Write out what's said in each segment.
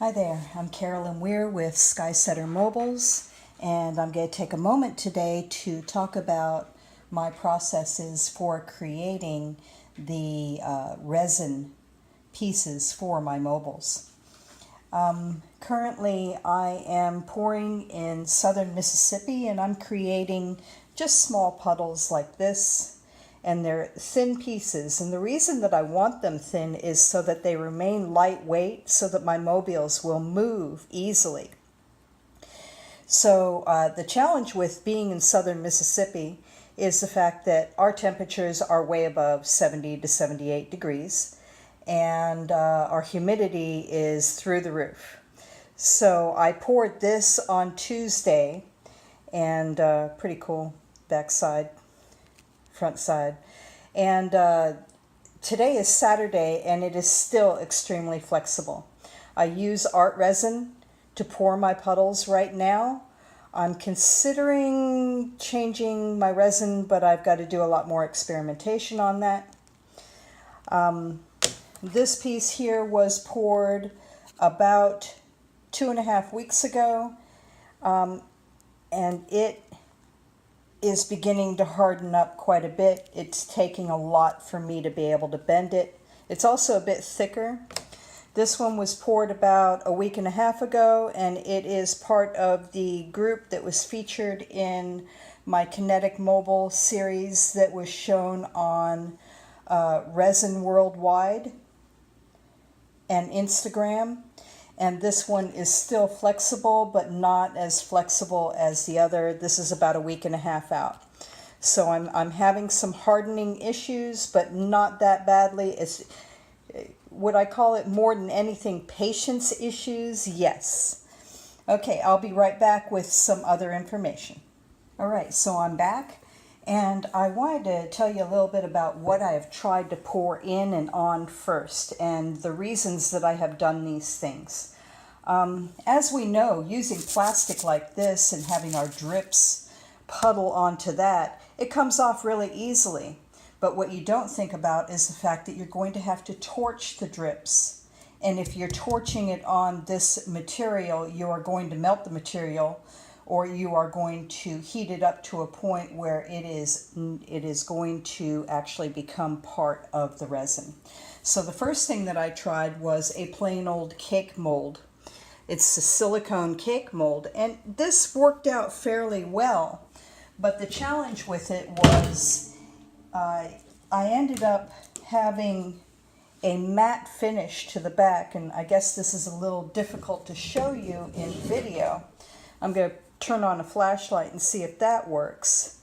Hi there, I'm Carolyn Weir with Skysetter Mobiles, and I'm going to take a moment today to talk about my processes for creating the resin pieces for my mobiles. Currently I am pouring in southern Mississippi, and I'm creating just small puddles like this. And they're thin pieces, and the reason that I want them thin is so that they remain lightweight, so that my mobiles will move easily. So the challenge with being in southern Mississippi is the fact that our temperatures are way above 70 to 78 degrees, and our humidity is through the roof. So I poured this on Tuesday, and pretty cool backside, front side. And today is Saturday, and it is still extremely flexible. I use Artresin to pour my puddles right now. I'm considering changing my resin, but I've got to do a lot more experimentation on that. This piece here was poured about 2.5 weeks ago, and it is beginning to harden up quite a bit. It's taking a lot for me to be able to bend it. It's also a bit thicker. This one was poured about 1.5 weeks ago, and it is part of the group that was featured in my Kinetic Mobile series that was shown on Resin Worldwide and Instagram. And this one is still flexible, but not as flexible as the other. This is about 1.5 weeks out. So I'm having some hardening issues, but not that badly. It's, would I call it more than anything patience issues? Yes. Okay, I'll be right back with some other information. All right, so I'm back, and I wanted to tell you a little bit about what I have tried to pour in and on first, and the reasons that I have done these things. As we know, using plastic like this and having our drips puddle onto that, it comes off really easily. But what you don't think about is the fact that you're going to have to torch the drips. And if you're torching it on this material, you are going to melt the material, or you are going to heat it up to a point where it is going to actually become part of the resin. So the first thing that I tried was a plain old cake mold. It's a silicone cake mold, and this worked out fairly well. But the challenge with it was I ended up having a matte finish to the back, and I guess this is a little difficult to show you in video. I'm going to turn on a flashlight and see if that works.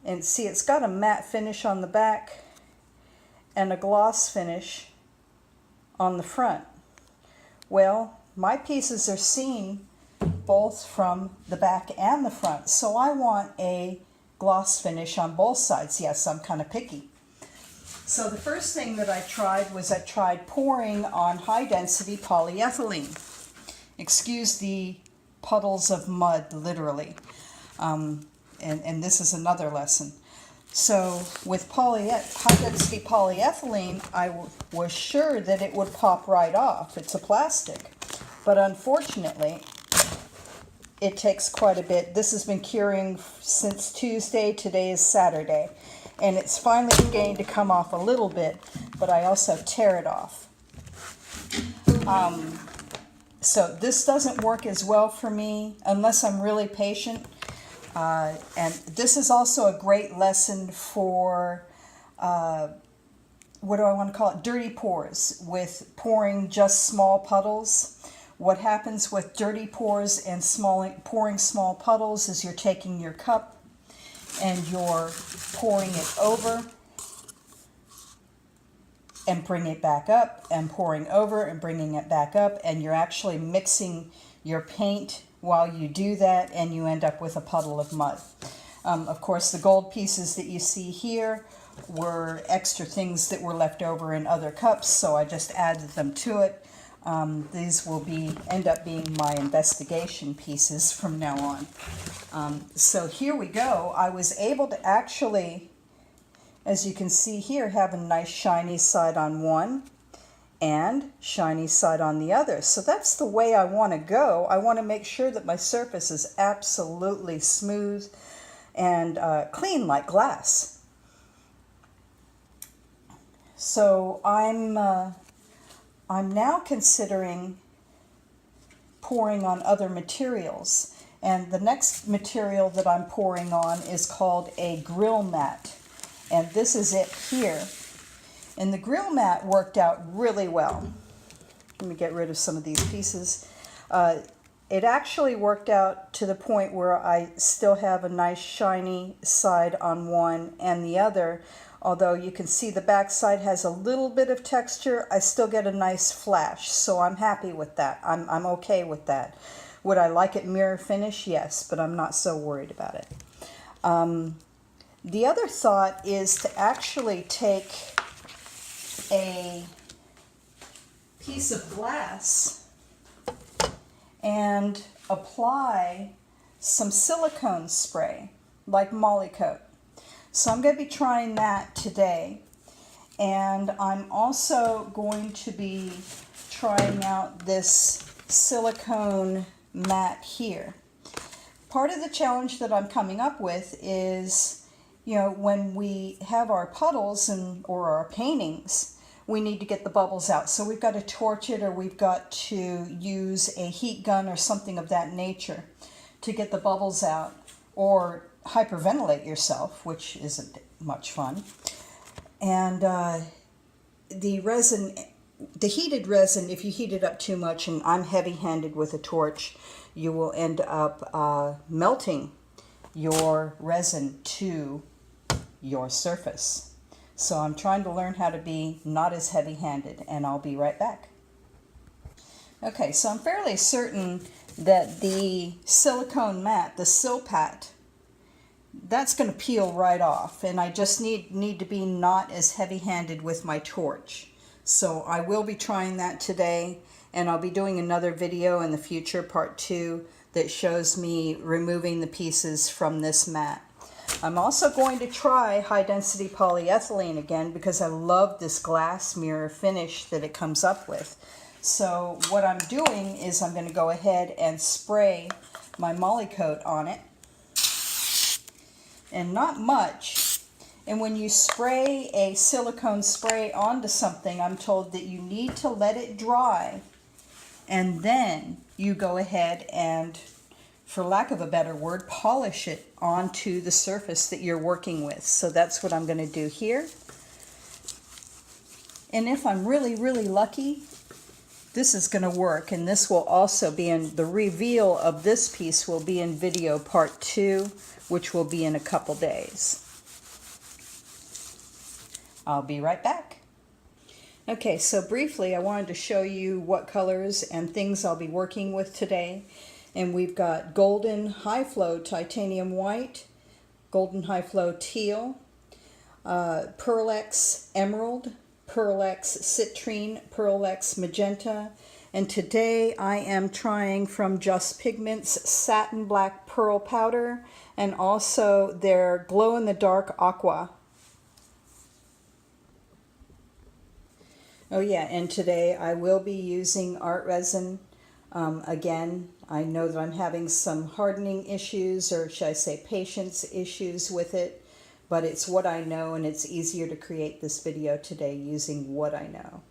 And see, it's got a matte finish on the back and a gloss finish on the front. Well, my pieces are seen both from the back and the front, so I want a gloss finish on both sides. Yes, I'm kind of picky. So the first thing that I tried was I tried pouring on high-density polyethylene. Excuse the puddles of mud, literally. And this is another lesson. So with high-density polyethylene, I was sure that it would pop right off. It's a plastic. But unfortunately, it takes quite a bit. This has been curing since Tuesday. Today is Saturday. And it's finally beginning to come off a little bit, but I also tear it off. So this doesn't work as well for me unless I'm really patient. And this is also a great lesson for, what do I want to call it? Dirty pours, with pouring just small puddles. What happens with dirty pours and pouring small puddles is you're taking your cup and you're pouring it over and bring it back up, and pouring over and bringing it back up, and you're actually mixing your paint while you do that, and you end up with a puddle of mud. Of course, the gold pieces that you see here were extra things that were left over in other cups, so I just added them to it. These will end up being my investigation pieces from now on. So here we go. I was able to actually, as you can see here, have a nice shiny side on one, and shiny side on the other. So that's the way I want to go. I want to make sure that my surface is absolutely smooth and clean like glass. So I'm now considering pouring on other materials, and the next material that I'm pouring on is called a grill mat, and this is it here. And the grill mat worked out really well. Let me get rid of some of these pieces. It actually worked out to the point where I still have a nice shiny side on one and the other. Although you can see the back side has a little bit of texture, I still get a nice flash. So I'm happy with that. I'm okay with that. Would I like it mirror finish? Yes, but I'm not so worried about it. The other thought is to actually take a piece of glass and apply some silicone spray like Molykote. So I'm going to be trying that today, and I'm also going to be trying out this silicone mat here. Part of the challenge that I'm coming up with is, you know, when we have our puddles or our paintings, we need to get the bubbles out. So we've got to torch it, or we've got to use a heat gun or something of that nature to get the bubbles out, or hyperventilate yourself, which isn't much fun. And the resin, the heated resin, if you heat it up too much, and I'm heavy-handed with a torch, you will end up melting your resin to your surface. So I'm trying to learn how to be not as heavy-handed, and I'll be right back. Okay, so I'm fairly certain that the silicone mat, the Silpat, that's going to peel right off, and I just need to be not as heavy-handed with my torch. So I will be trying that today, and I'll be doing another video in the future, part 2, that shows me removing the pieces from this mat. I'm also going to try high-density polyethylene again, because I love this glass mirror finish that it comes up with. So what I'm doing is I'm going to go ahead and spray my Molykote on it, and not much. And when you spray a silicone spray onto something, I'm told that you need to let it dry, and then you go ahead and, for lack of a better word, polish it onto the surface that you're working with. So that's what I'm going to do here. And if I'm really, really lucky, this is going to work, and this will also be in, the reveal of this piece will be in video part 2, which will be in a couple days. I'll be right back. Okay, so briefly I wanted to show you what colors and things I'll be working with today. And we've got golden high flow titanium white, golden high flow teal, Pearl-X emerald, Pearl-X citrine, Pearl-X magenta, and today I am trying from Just Pigments satin black pearl powder, and also their glow in the dark aqua. Oh yeah, and today I will be using Artresin. Again, I know that I'm having some hardening issues, or should I say patience issues with it, but it's what I know, and it's easier to create this video today using what I know.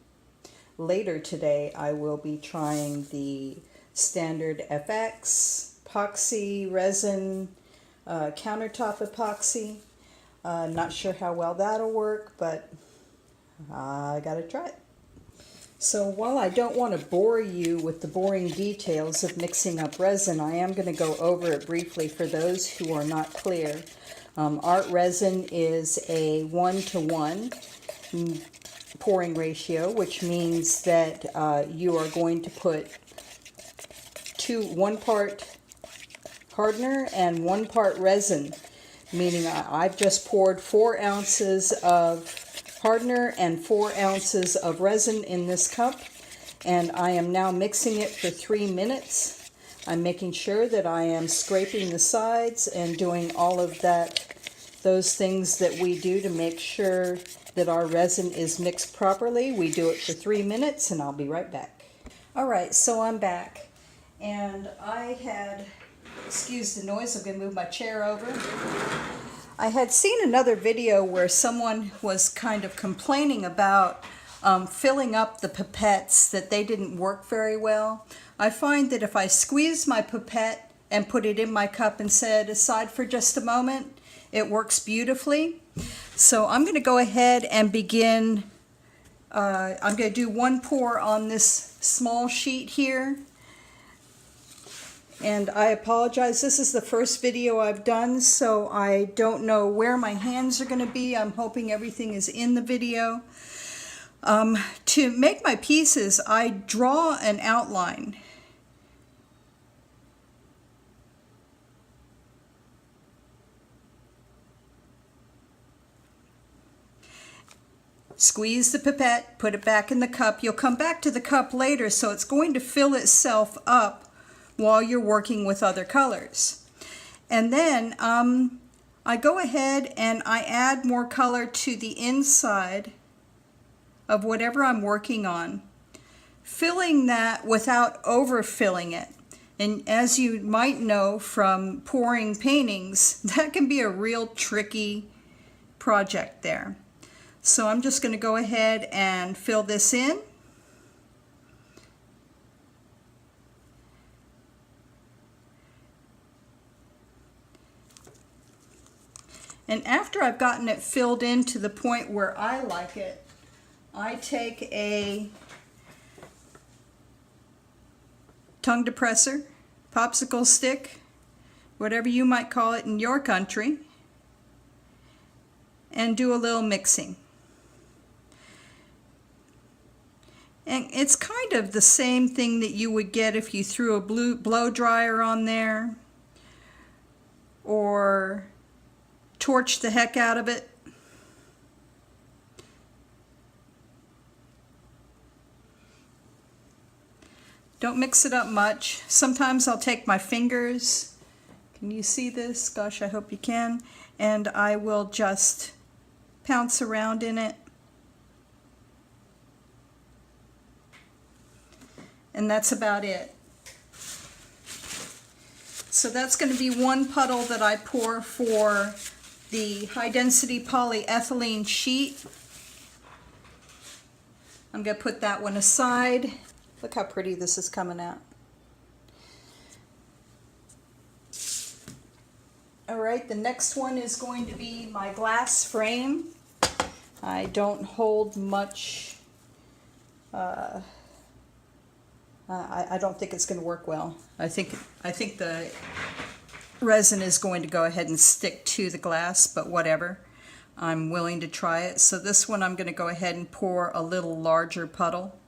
Later today, I will be trying the standard FX, epoxy, resin, countertop epoxy. Not sure how well that'll work, but I gotta try it. So while I don't want to bore you with the boring details of mixing up resin, I am going to go over it briefly for those who are not clear. Artresin is a 1-to-1 pouring ratio, which means that you are going to put 1 part hardener and 1 part resin, meaning I've just poured 4 ounces of hardener and 4 ounces of resin in this cup, and I am now mixing it for 3 minutes. I'm making sure that I am scraping the sides and doing all of that those things that we do to make sure that our resin is mixed properly. We do it for 3 minutes and I'll be right back. All right, so I'm back. And I had, excuse the noise, I'm going to move my chair over. I had seen another video where someone was kind of complaining about filling up the pipettes, that they didn't work very well. I find that if I squeeze my pipette and put it in my cup and set it aside for just a moment, it works beautifully. So I'm going to go ahead and begin. I'm going to do one pour on this small sheet here. And I apologize, this is the first video I've done, so I don't know where my hands are going to be. I'm hoping everything is in the video. To make my pieces, I draw an outline. Squeeze the pipette, put it back in the cup. You'll come back to the cup later, so it's going to fill itself up while you're working with other colors. And then I go ahead and I add more color to the inside of whatever I'm working on, filling that without overfilling it. And as you might know from pouring paintings, that can be a real tricky project there. So I'm just going to go ahead and fill this in. And after I've gotten it filled in to the point where I like it, I take a tongue depressor, popsicle stick, whatever you might call it in your country, and do a little mixing. And it's kind of the same thing that you would get if you threw a blow dryer on there or torch the heck out of it. Don't mix it up much. Sometimes I'll take my fingers. Can you see this? Gosh, I hope you can. And I will just pounce around in it. And that's about it. So that's going to be one puddle that I pour for the high density polyethylene sheet. I'm going to put that one aside. Look how pretty this is coming out. Alright, the next one is going to be my glass frame. I don't hold much. I don't think it's going to work well. I think the resin is going to go ahead and stick to the glass, but whatever. I'm willing to try it. So this one I'm going to go ahead and pour a little larger puddle,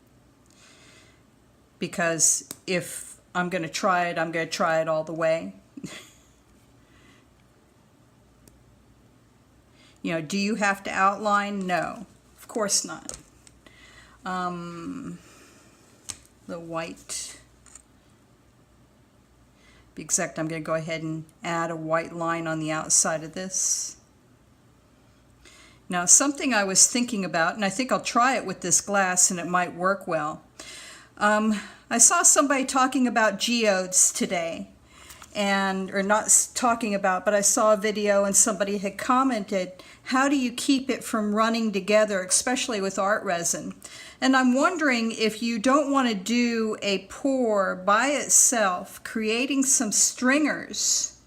because if I'm going to try it, I'm going to try it all the way. You know, do you have to outline? No, of course not. The white, be exact, I'm going to go ahead and add a white line on the outside of this. Now, something I was thinking about, and I think I'll try it with this glass and it might work well. I saw somebody talking about geodes today, or not talking about, but I saw a video and somebody had commented, how do you keep it from running together, especially with art resin? And I'm wondering if you don't want to do a pour by itself, creating some stringers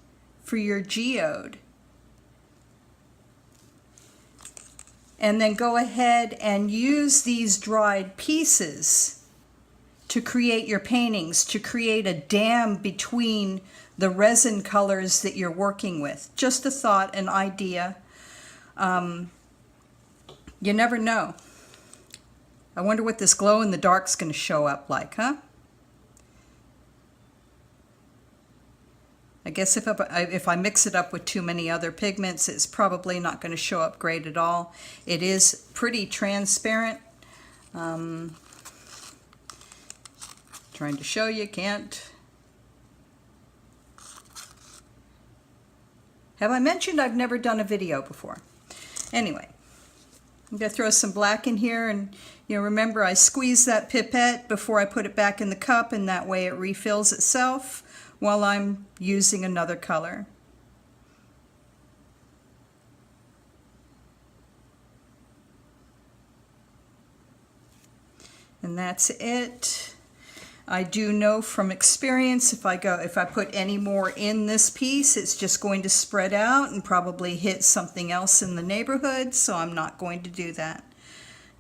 for your geode, and then go ahead and use these dried pieces to create your paintings, to create a dam between the resin colors that you're working with. Just a thought, an idea. You never know. I wonder what this glow in the dark's going to show up like, huh? I guess if I mix it up with too many other pigments, it's probably not going to show up great at all. It is pretty transparent. Trying to show you, can't. There we go. Have I mentioned I've never done a video before? Anyway, I'm going to throw some black in here, and remember I squeeze that pipette before I put it back in the cup, and that way it refills itself while I'm using another color. And that's it. I do know from experience if I put any more in this piece, it's just going to spread out and probably hit something else in the neighborhood, so I'm not going to do that.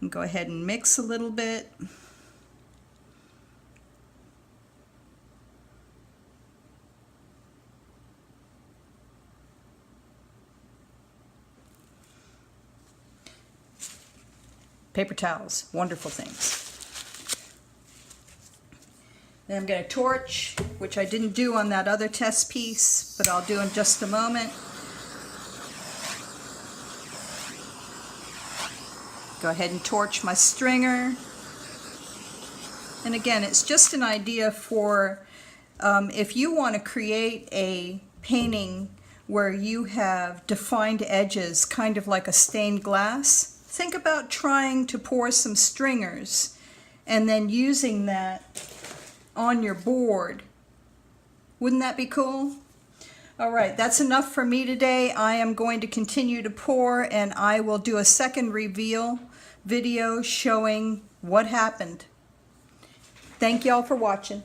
And go ahead and mix a little bit. Paper towels, wonderful things. Then I'm going to torch, which I didn't do on that other test piece, but I'll do in just a moment. Go ahead and torch my stringer. And again, it's just an idea for if you want to create a painting where you have defined edges, kind of like a stained glass. Think about trying to pour some stringers and then using that on your board. Wouldn't that be cool? All right, that's enough for me today. I am going to continue to pour, and I will do a second reveal video showing what happened. Thank y'all for watching.